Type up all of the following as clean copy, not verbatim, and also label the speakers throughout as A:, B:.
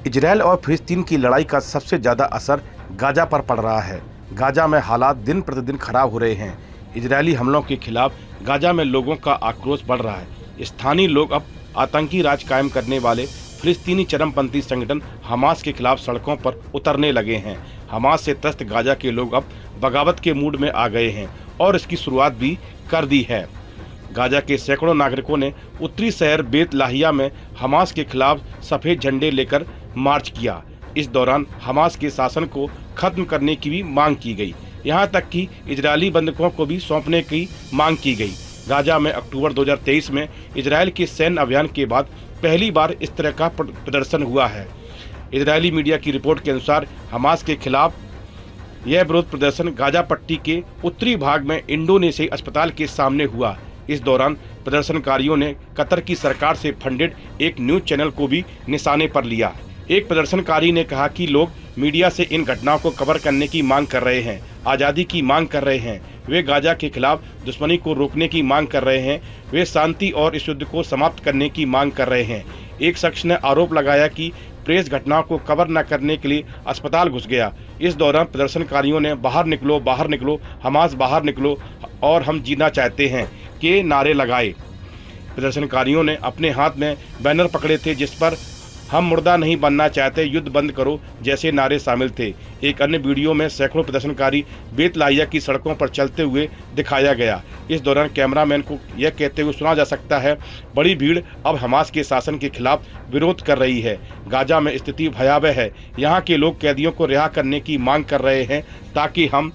A: Israel और फिलिस्तीन की लड़ाई का सबसे ज़्यादा असर गाजा पर पड़ रहा है। गाजा में हालात दिन प्रतिदिन खराब हो रहे हैं। इजरायली हमलों के खिलाफ गाजा में लोगों का आक्रोश बढ़ रहा है। स्थानीय लोग अब आतंकी राज कायम करने वाले फिलिस्तीनी चरमपंथी संगठन हमास के खिलाफ सड़कों पर उतरने लगे हैं। हमास से त्रस्त गाजा के लोग अब बगावत के मूड में आ गए हैं और इसकी शुरुआत भी कर दी है। गाजा के सैकड़ों नागरिकों ने उत्तरी शहर बेत लाहिया में हमास के खिलाफ सफ़ेद झंडे लेकर मार्च किया। इस दौरान हमास के शासन को खत्म करने की भी मांग की गई। यहां तक कि इजरायली बंधकों को भी सौंपने की मांग की गई। गाजा में अक्टूबर 2023 में इजरायल के सैन्य अभियान के बाद पहली बार इस तरह का प्रदर्शन हुआ है। इजरायली मीडिया की रिपोर्ट के अनुसार हमास के खिलाफ यह विरोध प्रदर्शन गाजा पट्टी के उत्तरी भाग में इंडोनेशियाई अस्पताल के सामने हुआ। इस दौरान प्रदर्शनकारियों ने कतर की सरकार से फंडेड एक न्यूज चैनल को भी निशाने पर लिया। एक प्रदर्शनकारी ने कहा कि लोग मीडिया से इन घटनाओं को कवर करने की मांग कर रहे हैं, आज़ादी की मांग कर रहे हैं। वे गाजा के खिलाफ दुश्मनी को रोकने की मांग कर रहे हैं। वे शांति और इस युद्ध को समाप्त करने की मांग कर रहे हैं। एक शख्स ने आरोप लगाया कि प्रेस घटनाओं को कवर न करने के लिए अस्पताल घुस गया। इस दौरान प्रदर्शनकारियों ने बाहर निकलो, हमास बाहर निकलो और हम जीना चाहते हैं के नारे लगाए। प्रदर्शनकारियों ने अपने हाथ में बैनर पकड़े थे जिस पर हम मुर्दा नहीं बनना चाहते, युद्ध बंद करो जैसे नारे शामिल थे। एक अन्य वीडियो में सैकड़ों प्रदर्शनकारी बेत लाहिया की सड़कों पर चलते हुए दिखाया गया। इस दौरान कैमरामैन को यह कहते हुए सुना जा सकता है, बड़ी भीड़ अब हमास के शासन के खिलाफ विरोध कर रही है। गाजा में स्थिति भयावह है। यहाँ के लोग कैदियों को रिहा करने की मांग कर रहे हैं ताकि हम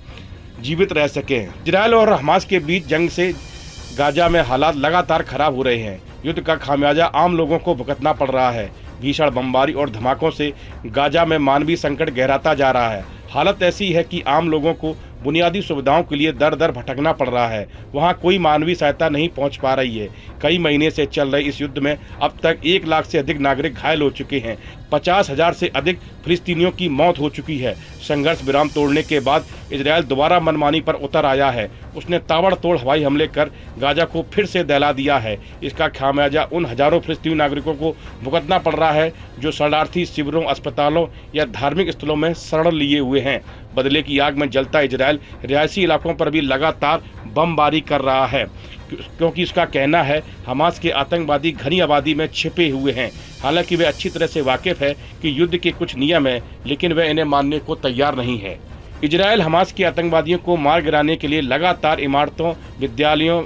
A: जीवित रह सकें। इजरायल और हमास के बीच जंग से गाजा में हालात लगातार खराब हो रहे हैं। युद्ध का खामियाजा आम लोगों को भुगतना पड़ रहा है। भीषण बमबारी और धमाकों से गाजा में मानवीय संकट गहराता जा रहा है। हालत ऐसी है कि आम लोगों को बुनियादी सुविधाओं के लिए दर दर भटकना पड़ रहा है। वहां कोई मानवीय सहायता नहीं पहुंच पा रही है। कई महीने से चल रहे इस युद्ध में अब तक 1 लाख से अधिक नागरिक घायल हो चुके हैं। 50,000 से अधिक फिलिस्तीनियों की मौत हो चुकी है। संघर्ष विराम तोड़ने के बाद इजरायल दोबारा मनमानी पर उतर आया है। उसने ताबड़तोड़ हवाई हमले कर गाजा को फिर से दहला दिया है। इसका खामियाजा उन हजारों फिलिस्तीनी नागरिकों को भुगतना पड़ रहा है जो शरणार्थी शिविरों, अस्पतालों या धार्मिक स्थलों में शरण लिए हुए हैं। बदले की आग में जलता इजरायल रिहायशी इलाकों पर भी लगातार बमबारी कर रहा है क्योंकि इसका कहना है हमास के आतंकवादी घनी आबादी में छिपे हुए हैं। हालांकि वे अच्छी तरह से वाकिफ है कि युद्ध के कुछ नियम हैं, लेकिन वे इन्हें मानने को तैयार नहीं है। इजरायल हमास के आतंकवादियों को मार गिराने के लिए लगातार इमारतों, विद्यालयों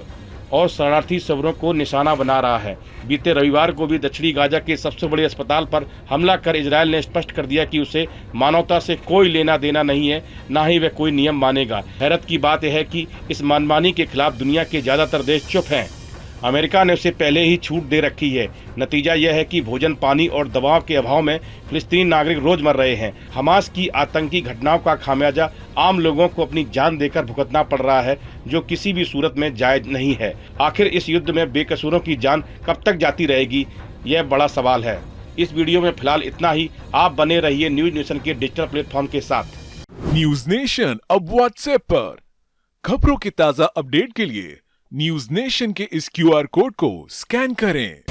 A: और शरणार्थी शिविरों को निशाना बना रहा है। बीते रविवार को भी दक्षिणी गाजा के सबसे बड़े अस्पताल पर हमला कर इजरायल ने स्पष्ट कर दिया कि उसे मानवता से कोई लेना देना नहीं है, ना ही वह कोई नियम मानेगा। हैरत की बात यह है कि इस मनमानी के खिलाफ दुनिया के ज़्यादातर देश चुप हैं। अमेरिका ने उसे पहले ही छूट दे रखी है। नतीजा यह है कि भोजन, पानी और दवाओं के अभाव में फिलिस्तीनी नागरिक रोज मर रहे हैं। हमास की आतंकी घटनाओं का खामियाजा आम लोगों को अपनी जान देकर भुगतना पड़ रहा है, जो किसी भी सूरत में जायज नहीं है। आखिर इस युद्ध में बेकसूरों की जान कब तक जाती रहेगी, यह बड़ा सवाल है। इस वीडियो में फिलहाल इतना ही। आप बने रहिए न्यूज नेशन के डिजिटल प्लेटफॉर्म के साथ।
B: न्यूज नेशन अब व्हाट्सएप पर खबरों के ताजा अपडेट के लिए न्यूज नेशन के इस QR कोड को स्कैन करें।